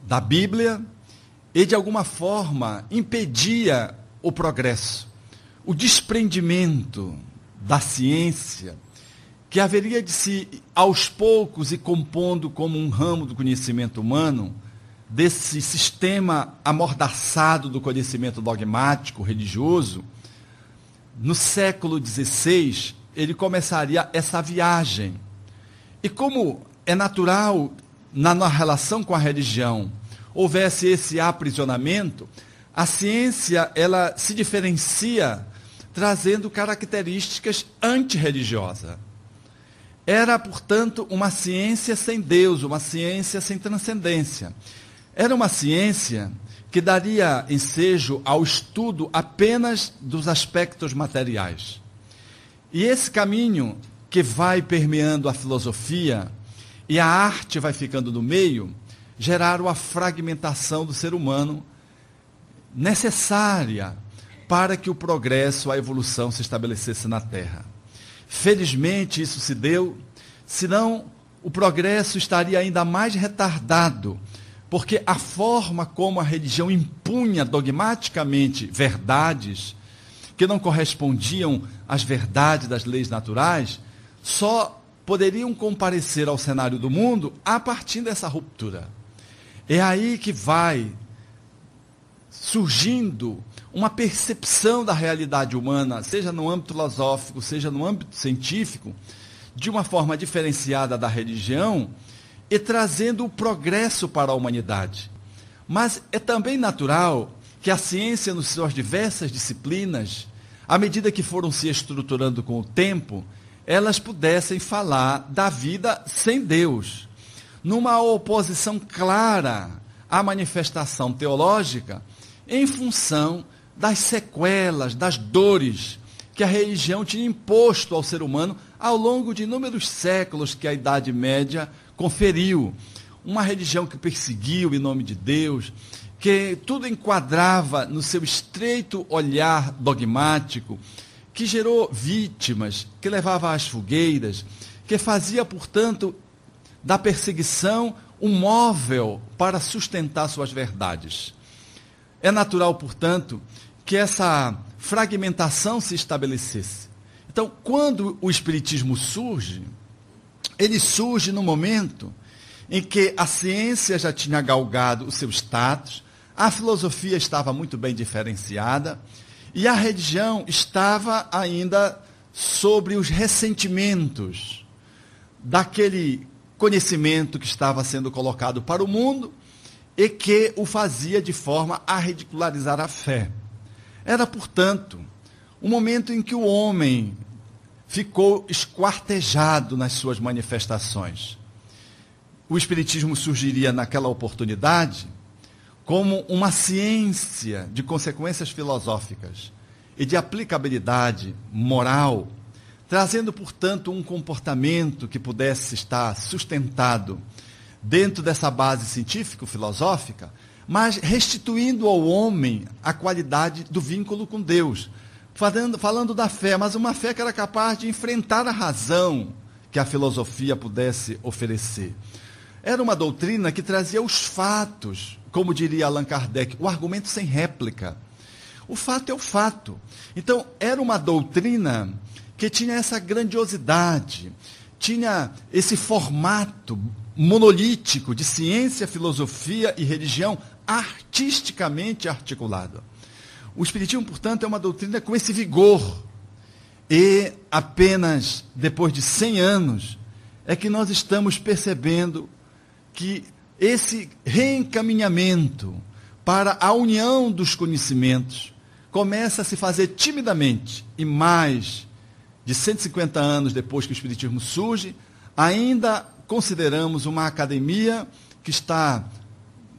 da Bíblia e, de alguma forma, impedia o progresso, o desprendimento da ciência, que haveria de se, aos poucos, ir compondo como um ramo do conhecimento humano, desse sistema amordaçado do conhecimento dogmático, religioso. No século XVI, ele começaria essa viagem. E como é natural, na relação com a religião, houvesse esse aprisionamento, a ciência ela se diferencia trazendo características antirreligiosas. Era, portanto, uma ciência sem Deus, uma ciência sem transcendência. Era uma ciência que daria ensejo ao estudo apenas dos aspectos materiais. E esse caminho que vai permeando a filosofia e a arte vai ficando no meio, geraram a fragmentação do ser humano necessária para que o progresso, a evolução se estabelecesse na Terra. Felizmente isso se deu, senão o progresso estaria ainda mais retardado, porque a forma como a religião impunha dogmaticamente verdades que não correspondiam às verdades das leis naturais, só poderiam comparecer ao cenário do mundo a partir dessa ruptura. É aí que vai surgindo uma percepção da realidade humana, seja no âmbito filosófico, seja no âmbito científico, de uma forma diferenciada da religião, e trazendo o progresso para a humanidade. Mas é também natural que a ciência, nas suas diversas disciplinas, à medida que foram se estruturando com o tempo, elas pudessem falar da vida sem Deus, numa oposição clara à manifestação teológica, em função das sequelas, das dores que a religião tinha imposto ao ser humano ao longo de inúmeros séculos que a Idade Média conferiu. Uma religião que perseguiu em nome de Deus, que tudo enquadrava no seu estreito olhar dogmático, que gerou vítimas, que levava às fogueiras, que fazia, portanto, da perseguição um móvel para sustentar suas verdades. É natural, portanto, que essa fragmentação se estabelecesse. Então, quando o Espiritismo surge, ele surge no momento em que a ciência já tinha galgado o seu status, a filosofia estava muito bem diferenciada e a religião estava ainda sobre os ressentimentos daquele conhecimento que estava sendo colocado para o mundo e que o fazia de forma a ridicularizar a fé. Era, portanto, um momento em que o homem ficou esquartejado nas suas manifestações. O Espiritismo surgiria naquela oportunidade como uma ciência de consequências filosóficas e de aplicabilidade moral, trazendo, portanto, um comportamento que pudesse estar sustentado dentro dessa base científico-filosófica, mas restituindo ao homem a qualidade do vínculo com Deus, falando da fé, mas uma fé que era capaz de enfrentar a razão que a filosofia pudesse oferecer. Era uma doutrina que trazia os fatos, como diria Allan Kardec, o argumento sem réplica. O fato é o fato. Então, era uma doutrina que tinha essa grandiosidade, tinha esse formato monolítico de ciência, filosofia e religião artisticamente articulado. O Espiritismo, portanto, é uma doutrina com esse vigor. E apenas depois de 100 anos é que nós estamos percebendo que esse reencaminhamento para a união dos conhecimentos começa a se fazer timidamente. E mais de 150 anos depois que o Espiritismo surge, ainda consideramos uma academia que está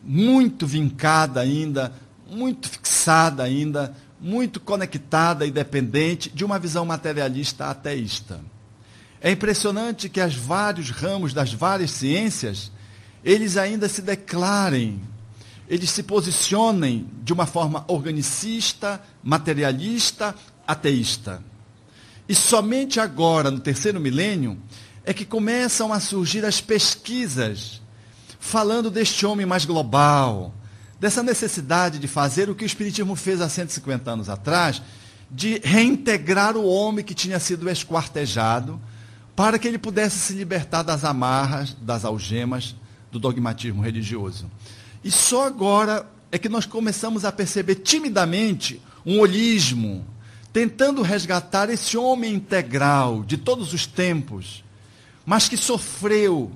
muito vincada ainda, muito fixada ainda, muito conectada e dependente de uma visão materialista ateísta. É impressionante que os vários ramos das várias ciências, eles ainda se declarem, eles se posicionem de uma forma organicista, materialista, ateísta. E somente agora, no terceiro milênio, é que começam a surgir as pesquisas falando deste homem mais global, dessa necessidade de fazer o que o Espiritismo fez há 150 anos atrás, de reintegrar o homem que tinha sido esquartejado, para que ele pudesse se libertar das amarras, das algemas do dogmatismo religioso. E só agora é que nós começamos a perceber timidamente um holismo, tentando resgatar esse homem integral de todos os tempos, mas que sofreu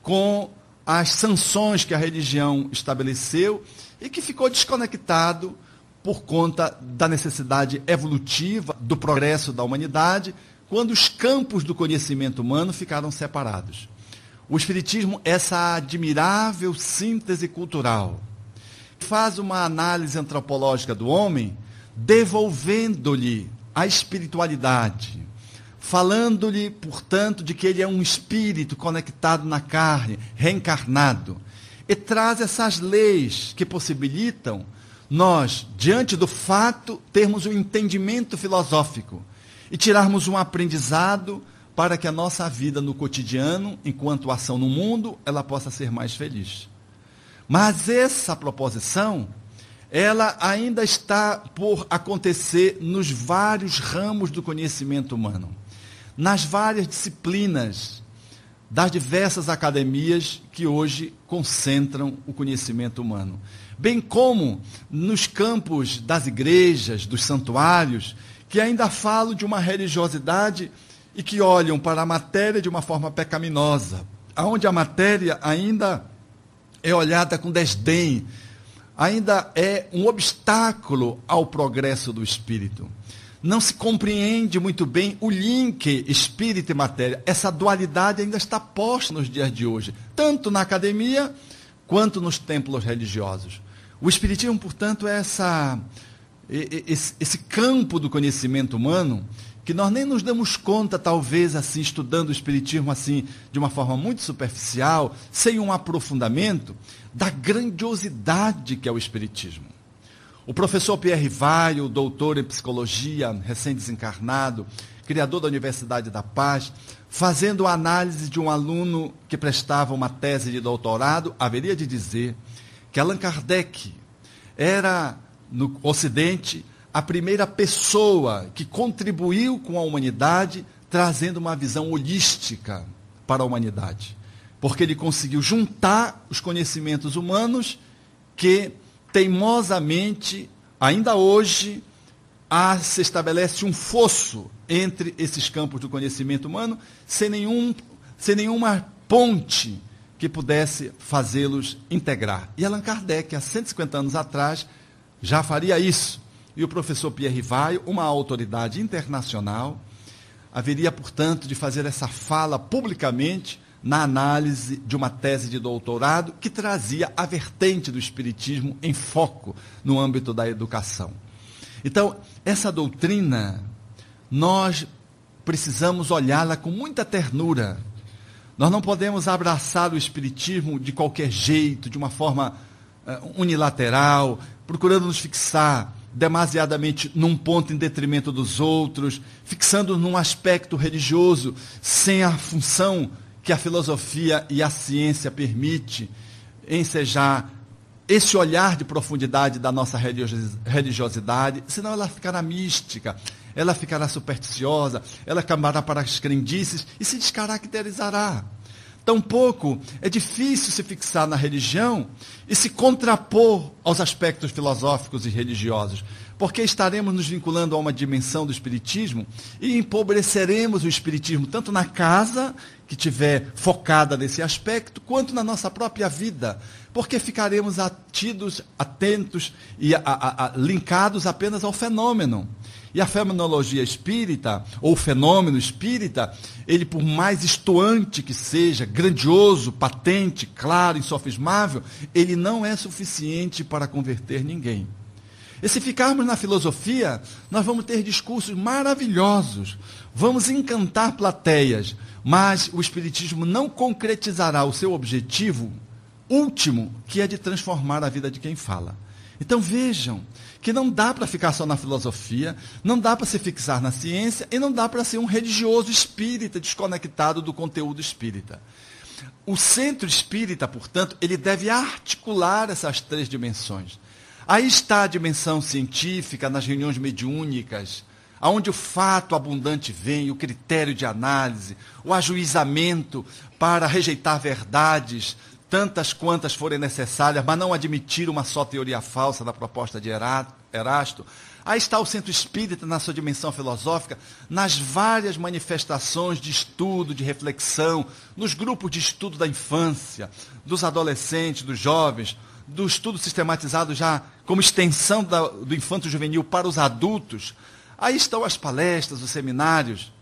com as sanções que a religião estabeleceu e que ficou desconectado por conta da necessidade evolutiva, do progresso da humanidade, quando os campos do conhecimento humano ficaram separados. O Espiritismo, essa admirável síntese cultural, faz uma análise antropológica do homem, devolvendo-lhe a espiritualidade, falando-lhe, portanto, de que ele é um espírito conectado na carne, reencarnado, e traz essas leis que possibilitam nós, diante do fato, termos um entendimento filosófico e tirarmos um aprendizado para que a nossa vida no cotidiano, enquanto ação no mundo, ela possa ser mais feliz. Mas essa proposição, ela ainda está por acontecer nos vários ramos do conhecimento humano, nas várias disciplinas das diversas academias que hoje concentram o conhecimento humano, bem como nos campos das igrejas, dos santuários, que ainda falam de uma religiosidade e que olham para a matéria de uma forma pecaminosa, onde a matéria ainda é olhada com desdém, ainda é um obstáculo ao progresso do espírito. Não se compreende muito bem o link espírito e matéria. Essa dualidade ainda está posta nos dias de hoje, tanto na academia quanto nos templos religiosos. O Espiritismo, portanto, é esse campo do conhecimento humano que nós nem nos damos conta, talvez, assim, estudando o Espiritismo assim, de uma forma muito superficial, sem um aprofundamento, da grandiosidade que é o Espiritismo. O professor Pierre Vaio, doutor em psicologia, recém-desencarnado, criador da Universidade da Paz, fazendo a análise de um aluno que prestava uma tese de doutorado, haveria de dizer que Allan Kardec era, no Ocidente, a primeira pessoa que contribuiu com a humanidade, trazendo uma visão holística para a humanidade. Porque ele conseguiu juntar os conhecimentos humanos que, teimosamente, ainda hoje, se estabelece um fosso entre esses campos do conhecimento humano, sem nenhuma ponte que pudesse fazê-los integrar. E Allan Kardec, há 150 anos atrás, já faria isso. E o professor Pierre Vaio, uma autoridade internacional, haveria, portanto, de fazer essa fala publicamente na análise de uma tese de doutorado que trazia a vertente do Espiritismo em foco no âmbito da educação. Então, essa doutrina, nós precisamos olhá-la com muita ternura. Nós não podemos abraçar o Espiritismo de qualquer jeito, de uma forma unilateral, procurando nos fixar demasiadamente num ponto em detrimento dos outros, fixando num aspecto religioso, sem a função que a filosofia e a ciência permite ensejar esse olhar de profundidade da nossa religiosidade, senão ela ficará mística, ela ficará supersticiosa, ela caminhará para as crendices e se descaracterizará. Tampouco é difícil se fixar na religião e se contrapor aos aspectos filosóficos e religiosos, porque estaremos nos vinculando a uma dimensão do Espiritismo e empobreceremos o Espiritismo tanto na casa, que estiver focada nesse aspecto, quanto na nossa própria vida, porque ficaremos atentos e linkados apenas ao fenômeno. E a fenomenologia espírita, ou o fenômeno espírita, ele, por mais estoante que seja, grandioso, patente, claro, insofismável, ele não é suficiente para converter ninguém. E se ficarmos na filosofia, nós vamos ter discursos maravilhosos, vamos encantar plateias, mas o Espiritismo não concretizará o seu objetivo último, que é de transformar a vida de quem fala. Então vejam que não dá para ficar só na filosofia, não dá para se fixar na ciência e não dá para ser um religioso espírita desconectado do conteúdo espírita. O centro espírita, portanto, ele deve articular essas três dimensões. Aí está a dimensão científica nas reuniões mediúnicas, onde o fato abundante vem, o critério de análise, o ajuizamento para rejeitar verdades, tantas quantas forem necessárias, mas não admitir uma só teoria falsa da proposta de Erasto. Aí está o centro espírita na sua dimensão filosófica, nas várias manifestações de estudo, de reflexão, nos grupos de estudo da infância, dos adolescentes, dos jovens, do estudo sistematizado já como extensão do infanto-juvenil para os adultos. Aí estão as palestras, os seminários,